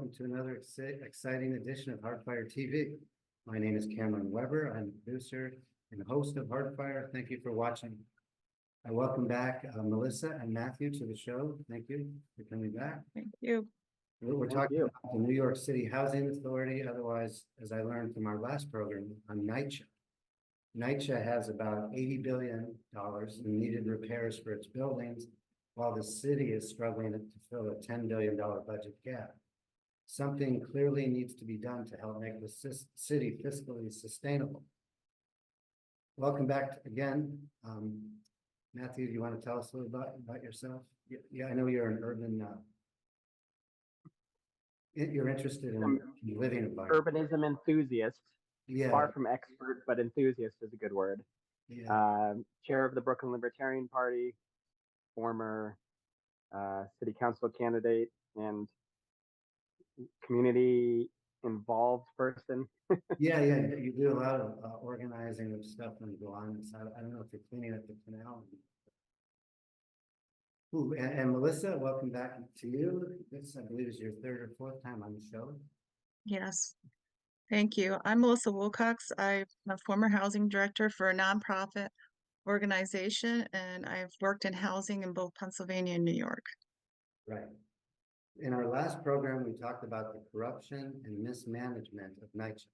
welcome to another exciting edition of Hardfire TV. My name is Cameron Weber. I'm the producer and host of Hardfire. Thank you for watching. I welcome back Melissa and Matthew to the show. Thank you for coming back. Thank you. We're talking about the New York City Housing Authority, otherwise, as I learned from our last program, on NYCHA. NYCHA has about $80 billion in needed repairs for its buildings, while the city is struggling to fill a $10 billion budget gap. Something clearly needs to be done to help make the city fiscally sustainable. Welcome back again. Matthew, do you want to tell us a little about yourself? Yeah, I know you're an urban, you're interested in living environment. Urbanism enthusiast. Yeah. Far from expert, but enthusiast is a good word. Yeah. Chair of the Brooklyn Libertarian Party, former city council candidate, and community involved person. Yeah, you do a lot of organizing of stuff on the line. So I don't know if you're cleaning up the canal. Ooh, and Melissa, welcome back to you. This, I believe, is your third or fourth time on the show. Yes. Thank you. I'm Melissa Wilcox. I'm a former housing director for a nonprofit organization, and I've worked in housing in both Pennsylvania and New York. Right. In our last program, we talked about the corruption and mismanagement of NYCHA.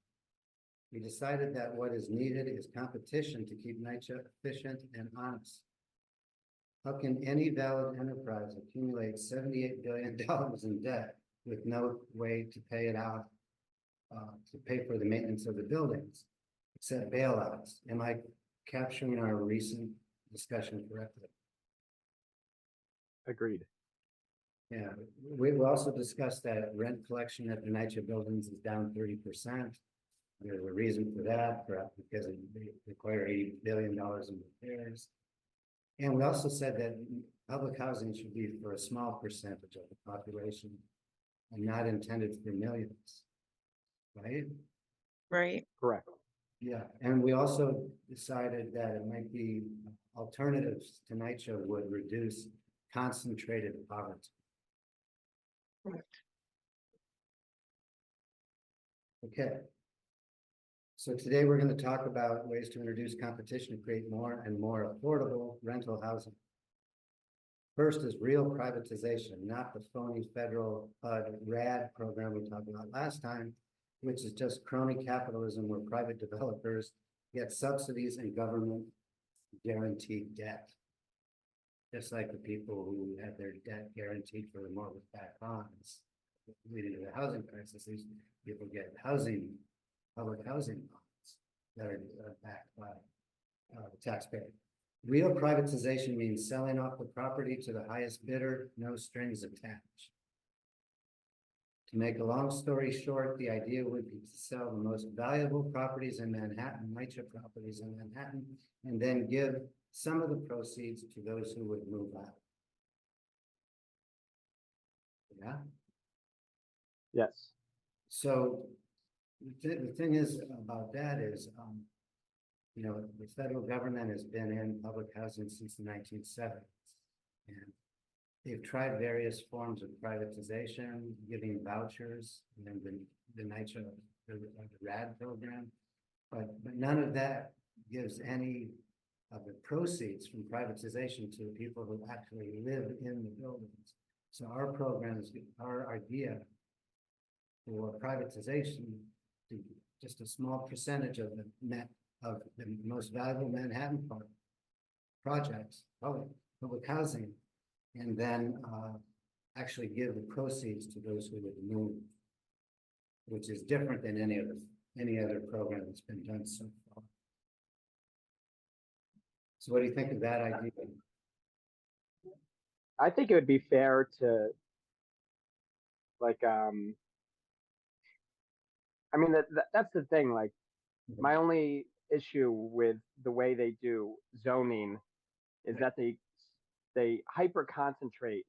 We decided that what is needed is competition to keep NYCHA efficient and honest. How can any valid enterprise accumulate $78 billion in debt with no way to pay it out, to pay for the maintenance of the buildings, except bailouts? Am I capturing our recent discussion correctly? Agreed. Yeah, we also discussed that rent collection at the NYCHA buildings is down 30%. There's a reason for that, because they require $80 billion in repairs. And we also said that public housing should be for a small percentage of the population and not intended for millions, right? Right. Correct. Yeah, and we also decided that it might be alternatives to NYCHA would reduce concentrated poverty. Correct. Okay. So today we're going to talk about ways to introduce competition to create more and more affordable rental housing. First is real privatization, not the phony federal RAD program we talked about last time, which is just crony capitalism where private developers get subsidies and government guaranteed debt. Just like the people who had their debt guaranteed for the mortgage-backed bonds leading to the housing crisis. These people get public housing bonds that are backed by the taxpayer. Real privatization means selling off the property to the highest bidder, no strings attached. To make a long story short, the idea would be to sell the most valuable properties in Manhattan, NYCHA properties in Manhattan, and then give some of the proceeds to those who would move out. Yeah? Yes. So the thing is about that is, you know, the federal government has been in public housing since the 1970s. And they've tried various forms of privatization, giving vouchers, and then the NYCHA, the RAD program, but none of that gives any of the proceeds from privatization to the people who actually live in the buildings. So our programs, our idea for privatization, to just a small percentage of the most valuable Manhattan projects, public housing, and then actually give the proceeds to those who would move, which is different than any other program that's been done so far. So what do you think of that idea? I think it would be fair to, like, I mean, that's the thing. Like, my only issue with the way they do zoning is that they hyper concentrate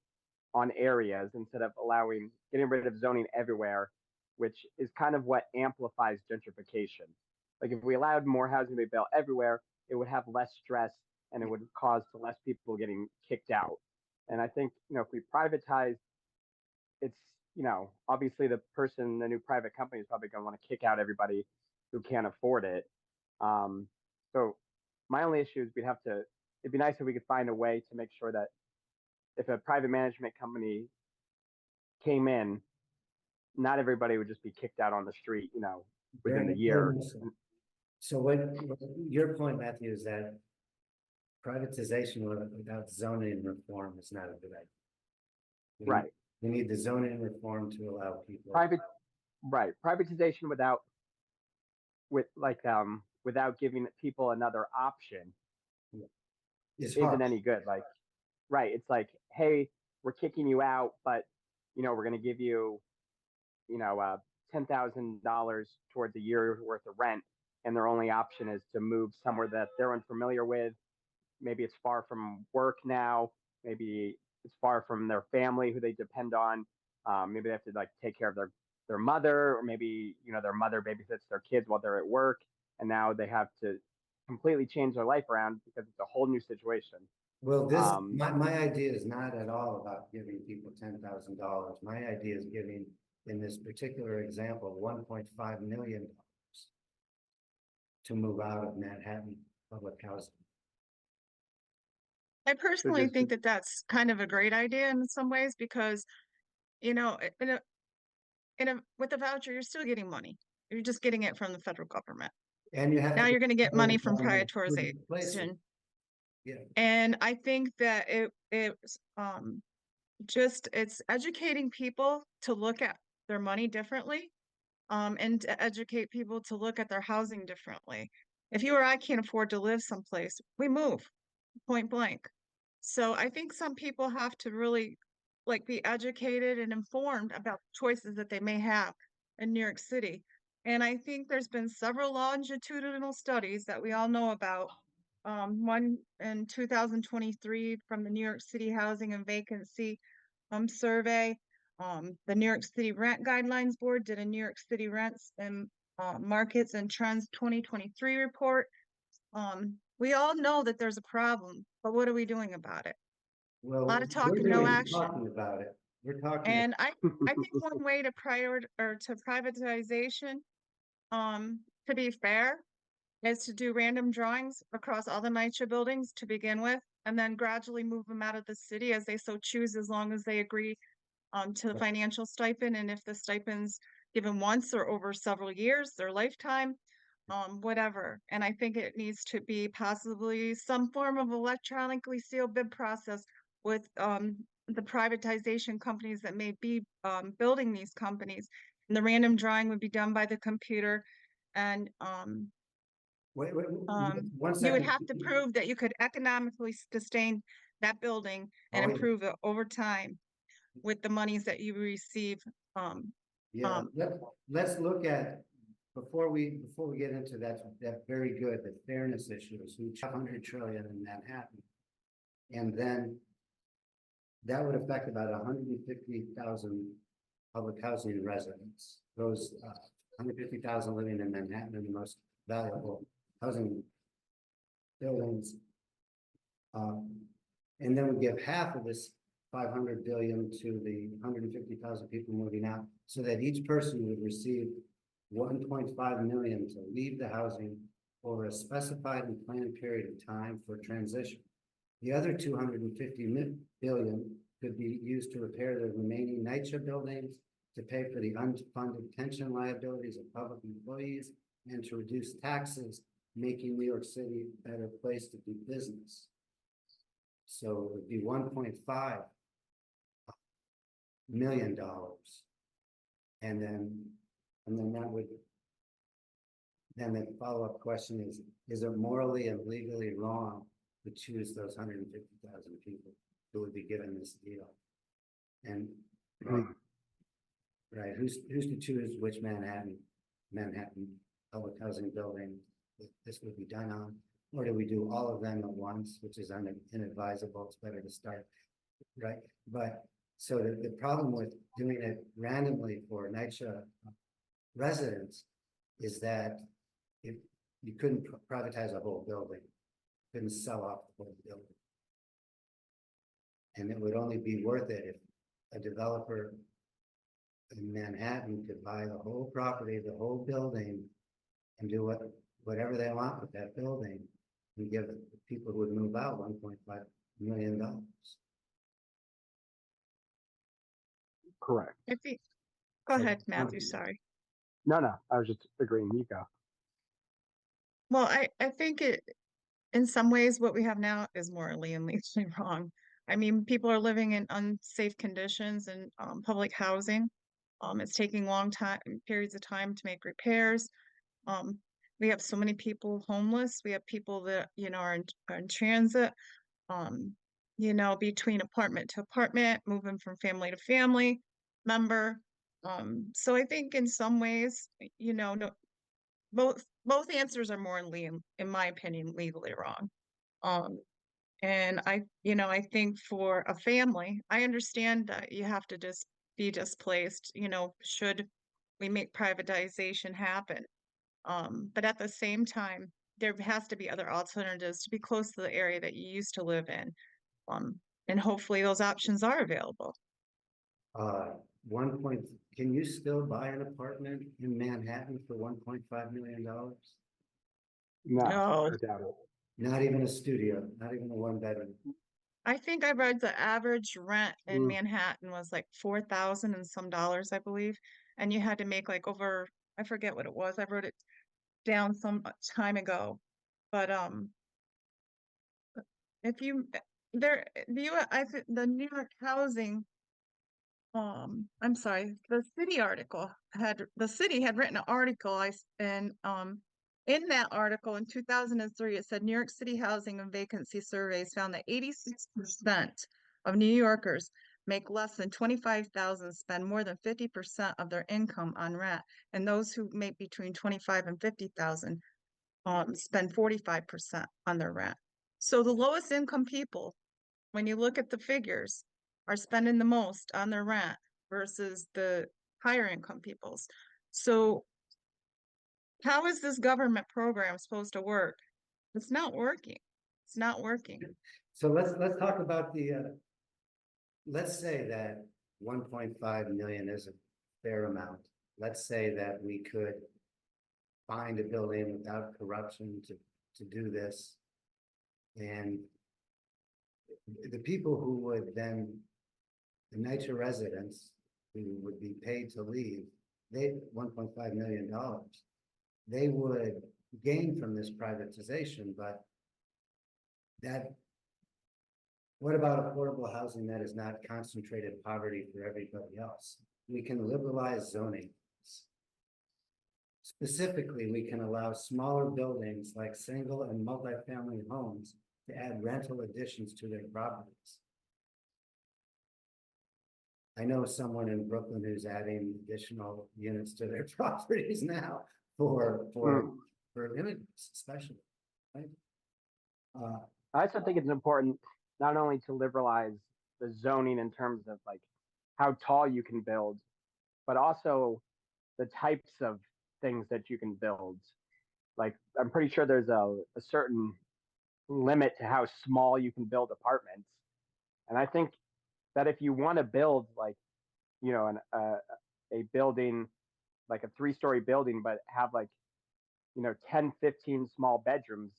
on areas instead of getting rid of zoning everywhere, which is kind of what amplifies gentrification. Like, if we allowed more housing to be built everywhere, it would have less stress and it would cause to less people getting kicked out. And I think, you know, if we privatize, it's obviously the new private company is probably going to want to kick out everybody who can't afford it. So my only issue is it'd be nice if we could find a way to make sure that if a private management company came in, not everybody would just be kicked out on the street, within the year. So what your point, Matthew, is that privatization without zoning reform is not a good idea. Right. We need the zoning reform to allow people. Privatization without giving people another option isn't any good. It's like, hey, we're kicking you out, but we're going to give you, $10,000 towards a year worth of rent, and their only option is to move somewhere that they're unfamiliar with. Maybe it's far from work now. Maybe it's far from their family who they depend on. Maybe they have to take care of their mother, or maybe their mother babysits their kids while they're at work, and now they have to completely change their life around because it's a whole new situation. Well, my idea is not at all about giving people $10,000. My idea is giving, in this particular example, $1.5 million to move out of Manhattan public housing. I personally think that that's kind of a great idea in some ways, because, with a voucher, you're still getting money. You're just getting it from the federal government. And now you're going to get money from privatization. Yeah. And I think that it's educating people to look at their money differently, and to educate people to look at their housing differently. If you or I can't afford to live someplace, we move, point blank. So I think some people have to really be educated and informed about choices that they may have in New York City. And I think there's been several longitudinal studies that we all know about. One in 2023 from the New York City Housing and Vacancy survey. The New York City Rent Guidelines Board did a New York City Rents and Markets and Trends 2023 report. We all know that there's a problem, but what are we doing about it? Well, a lot of talk and no action. Talking about it. We're talking. And I think one way to privatization, to be fair, is to do random drawings across all the NYCHA buildings to begin with, and then gradually move them out of the city as they so choose, as long as they agree to the financial stipend. And if the stipend's given once or over several years, their lifetime, whatever. And I think it needs to be possibly some form of electronically sealed bid process with the privatization companies that may be building these companies. And the random drawing would be done by the computer, and you would have to prove that you could economically sustain that building and improve it over time with the monies that you receive. Let's look at, before we get into that very good, the fairness issues, who 100 trillion in Manhattan, and then that would affect about 150,000 public housing residents. Those 150,000 living in Manhattan are the most valuable housing buildings. And then we give half of this 500 billion to the 150,000 people moving out, so that each person would receive 1.5 million to leave the housing over a specified and planned period of time for transition. The other 250 billion could be used to repair the remaining NYCHA buildings, to pay for the unfunded pension liabilities of public employees, and to reduce taxes, making New York City a better place to do business. So it would be $1.5 million. And then the follow-up question is it morally and legally wrong to choose those 150,000 people who would be given this deal? And right, who's to choose which Manhattan public housing building this would be done on? Or do we do all of them at once, which is inadvisable? It's better to start, right? But so the problem with doing it randomly for NYCHA residents is that if you couldn't privatize a whole building, couldn't sell off the whole building. And it would only be worth it if a developer in Manhattan could buy the whole property, the whole building, and do whatever they want with that building, and give the people who would move out $1.5 million. Correct. I think, go ahead, Matthew, sorry. No, I was just agreeing. You go. Well, I think in some ways, what we have now is morally and legally wrong. I mean, people are living in unsafe conditions in public housing. It's taking long periods of time to make repairs. We have so many people homeless. We have people that, are in transit, between apartment to apartment, moving from family to family member. So I think in some ways, no, both answers are morally, in my opinion, legally wrong. And I think for a family, I understand that you have to just be displaced, should we make privatization happen. But at the same time, there has to be other alternatives to be close to the area that you used to live in. And hopefully those options are available. Can you still buy an apartment in Manhattan for $1.5 million? No, No. I doubt it. Not even a studio, not even a one bedroom. I think I read the average rent in Mm. Manhattan was like $4,000 and some dollars, I believe. And you had to make like over, I forget what it was. I wrote it down some time ago. But if you the New York housing, I'm sorry, the city had written an article, in that article in 2003, it said New York City housing and vacancy surveys found that 86% of New Yorkers make less than $25,000, spend more than 50% of their income on rent, and those who make between 25 and 50,000 spend 45% on their rent. So the lowest income people, when you look at the figures, are spending the most on their rent versus the higher income peoples. So how is this government program supposed to work? It's not working. It's not working. So let's talk about let's say that 1.5 million is a fair amount. Let's say that we could find a building without corruption to do this. And the people who would then, the NYCHA residents who would be paid to leave, they $1.5 million, they would gain from this privatization, but what about affordable housing that is not concentrated poverty for everybody else? We can liberalize zoning. Specifically, we can allow smaller buildings like single and multifamily homes to add rental additions to their properties. I know someone in Brooklyn who's adding additional units to their properties now for immigrants, especially, right? I also think it's important not only to liberalize the zoning in terms of like how tall you can build, but also the types of things that you can build. Like I'm pretty sure there's a certain limit to how small you can build apartments. And I think that if you want to build like, a building, like a 3-story building, but have like, 10, 15 small bedrooms,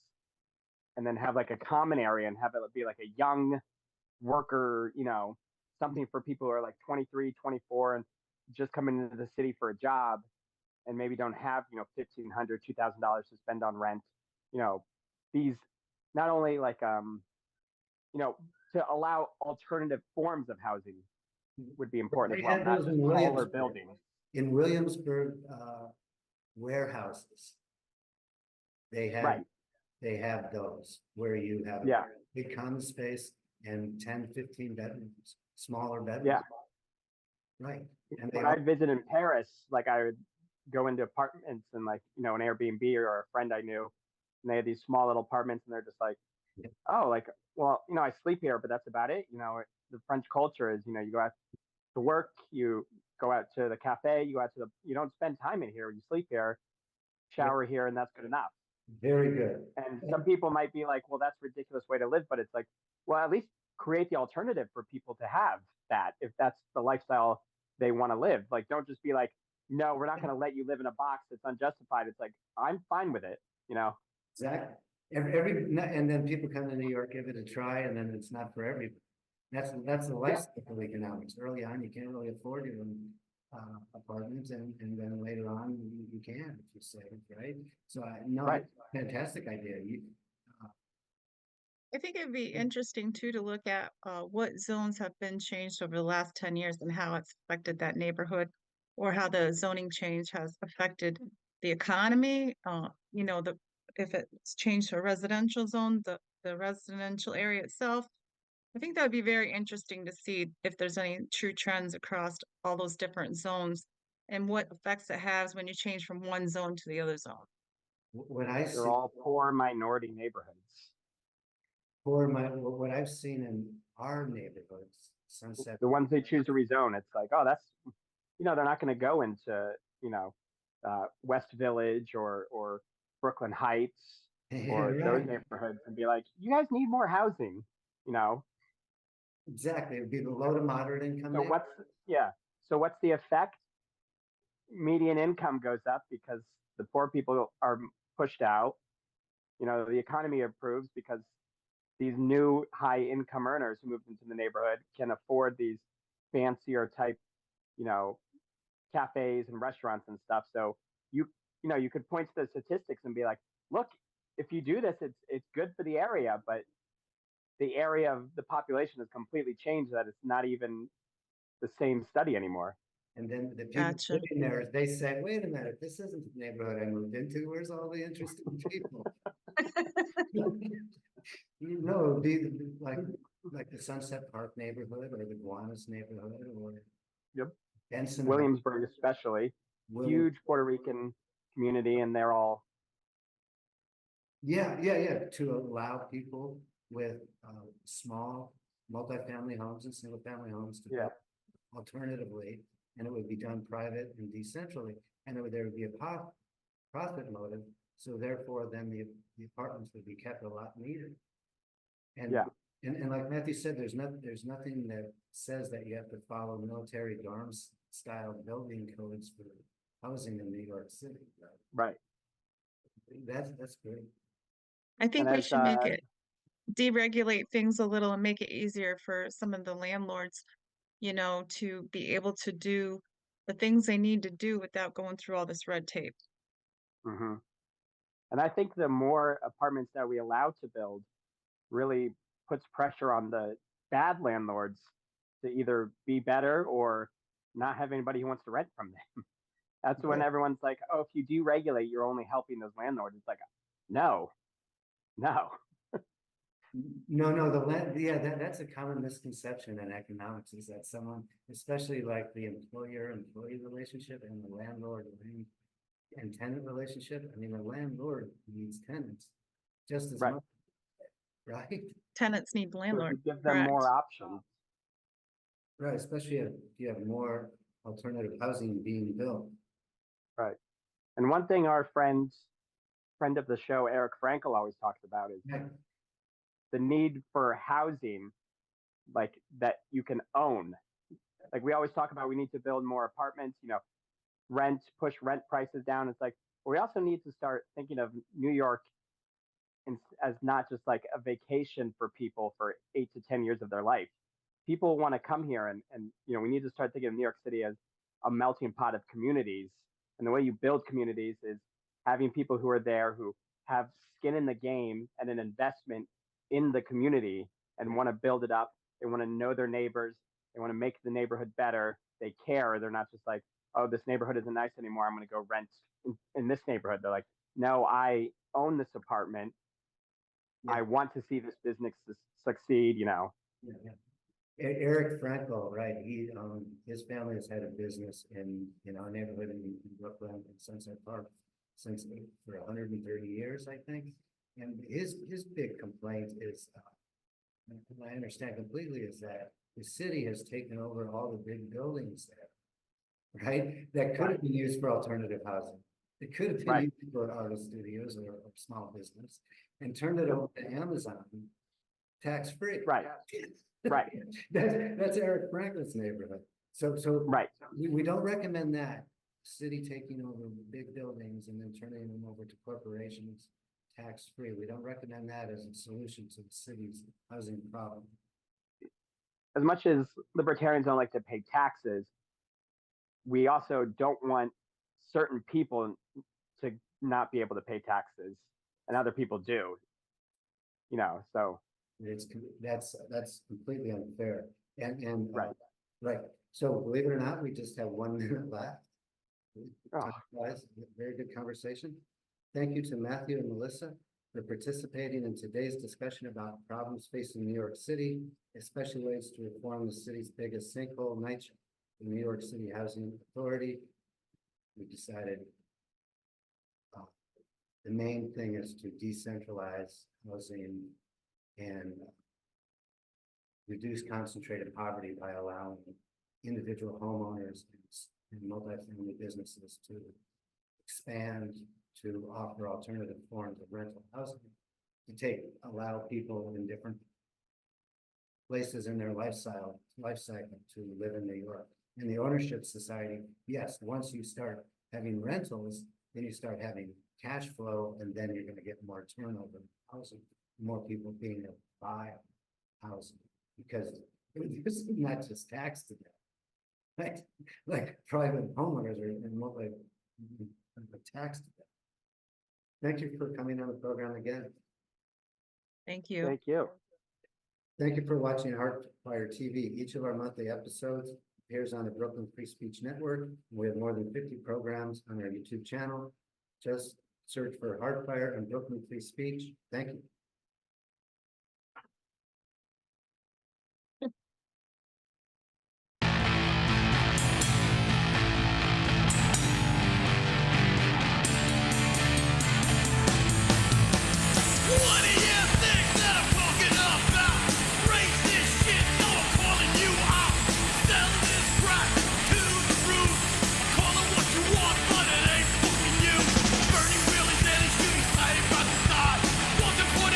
and then have like a common area and have it be like a young worker, something for people who are like 23, 24 and just coming into the city for a job and maybe don't have, $1,500, $2,000 to spend on rent. These not only like, to allow alternative forms of housing would be important as well, not just taller buildings. In Williamsburg, warehouses, they have those where you have a big common space and 10, 15 bedrooms, smaller bedrooms. Yeah. Right. And when I visit in Paris, like I would go into apartments and like, an Airbnb or a friend I knew, and they had these small little apartments and they're just like, oh, like, well, I sleep here, but that's about it. The French culture is, you go out to work, you go out to the cafe, you don't spend time in here, you sleep here, shower here, and that's good enough. Very good. And some people might be like, well, that's a ridiculous way to live, but it's like, well, at least create the alternative for people to have that, if that's the lifestyle they want to live. Like, don't just be like, no, we're not going to let you live in a box that's unjustified. It's like, I'm fine with it, you know? Exactly. And then people come to New York, give it a try, and then it's not for everybody. That's the life cycle of economics. Early on, you can't really afford your own apartments, and then later on, you can if you save, right? So no, Right. fantastic idea. I think it'd be interesting too to look at what zones have been changed over the last 10 years and how it's affected that neighborhood, or how the zoning change has affected the economy. You know, if it's changed to a residential zone, the residential area itself. I think that would be very interesting to see if there's any true trends across all those different zones and what effects it has when you change from one zone to the other zone. What I see They're all poor minority neighborhoods. what I've seen in our neighborhoods, Sunset. The ones they choose to rezone, it's like, oh, that's, you know, they're not going to go into, you know, West Village or Brooklyn Heights or Right. those neighborhoods and be like, you guys need more housing, you know? Exactly, it'd be the low to moderate income. So what's the effect? Median income goes up because the poor people are pushed out. You know, the economy improves because these new high income earners who moved into the neighborhood can afford these fancier type, you know, cafes and restaurants and stuff. So you know, you could point to the statistics and be like, look, if you do this, it's good for the area, but the area of the population has completely changed, that it's not even the same study anymore. And then the people Gotcha. living there, they say, wait a minute, this isn't the neighborhood I moved into. Where's all the interesting people? No, it would be like the Sunset Park neighborhood or the Gowanus neighborhood or Yep. Benson. Williamsburg, especially, huge Puerto Rican community, and they're all Yeah, to allow people with small multifamily homes and single family homes to build alternatively, and it would be done private and decentrally, and there would be a profit motive. So therefore, then the apartments would be kept a lot neater. And and like Matthew said, there's nothing that says that you have to follow military dorms style building codes for housing in New York City. right. That's great. I think And we as, should make it deregulate things a little and make it easier for some of the landlords, you know, to be able to do the things they need to do without going through all this red tape. mhm. And I think the more apartments that we allow to build really puts pressure on the bad landlords to either be better or not have anybody who wants to rent from them. That's when everyone's like, oh, if you deregulate, you're only helping those landlords. It's like, no. No, that's a common misconception in economics, is that someone, especially like the employer-employee relationship and the landlord and tenant relationship. I mean, the landlord needs tenants just as much, right? Tenants need So landlord. give them Correct. more options. Right, especially if you have more alternative housing being built. Right. And one thing our friend of the show, Eric Frankel, always talks about is the need for housing, like that you can own. Like we always talk about, we need to build more apartments, you know, push rent prices down. It's like, well, we also need to start thinking of New York as not just like a vacation for people for 8 to 10 years of their life. People want to come here, and you know, we need to start thinking of New York City as a melting pot of communities. And the way you build communities is having people who are there who have skin in the game and an investment in the community and want to build it up. They want to know their neighbors. They want to make the neighborhood better. They care. They're not just like, oh, this neighborhood isn't nice anymore, I'm going to go rent in this neighborhood. They're like, no, I own this apartment. I want to see this business succeed, you know. Eric Frankel, right? His family has had a business in our neighborhood in Brooklyn and Sunset Park since for 130 years, I think. And his big complaint is, I understand completely, is that the city has taken over all the big buildings there, right? That could have been used for alternative housing. It could have been used for artist studios or small business, and turned it over to Amazon, tax free. Right. That's Eric Frankel's neighborhood. So Right. we don't recommend that, city taking over big buildings and then turning them over to corporations tax-free. We don't recommend that as a solution to the city's housing problem. As much as libertarians don't like to pay taxes, we also don't want certain people to not be able to pay taxes, and other people do. You know, so It's, that's completely unfair. And, Right. right. So believe it or not, we just have 1 minute left. Oh. Guys, very good conversation. Thank you to Matthew and Melissa for participating in today's discussion about problems facing New York City, especially ways to reform the city's biggest sinkhole, NYCHA, the New York City Housing Authority. We decided the main thing is to decentralize housing and reduce concentrated poverty by allowing individual homeowners and multifamily businesses to expand, to offer alternative forms of rental housing, to allow people in different places in their life cycle to live in New York. In the ownership society, yes, once you start having rentals, then you start having cash flow, and then you're going to get more turnover in housing, more people being able to buy housing, because this is not just tax to them. Like private homeowners are taxed to them. Thank you for coming on the program again. Thank you. thank you. Thank you for watching Hardfire TV. Each of our monthly episodes appears on the Brooklyn Free Speech Network. We have more than 50 programs on our YouTube channel. Just search for Hardfire and Brooklyn Free Speech. Thank you. What do you think that I'm talking about? Racist shit, no, I'm calling you out. Selling this crap to the roof. Call it what you want, but it ain't fucking you. Burning wheelies and shooting slave by the side. Wasn't for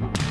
Thank you.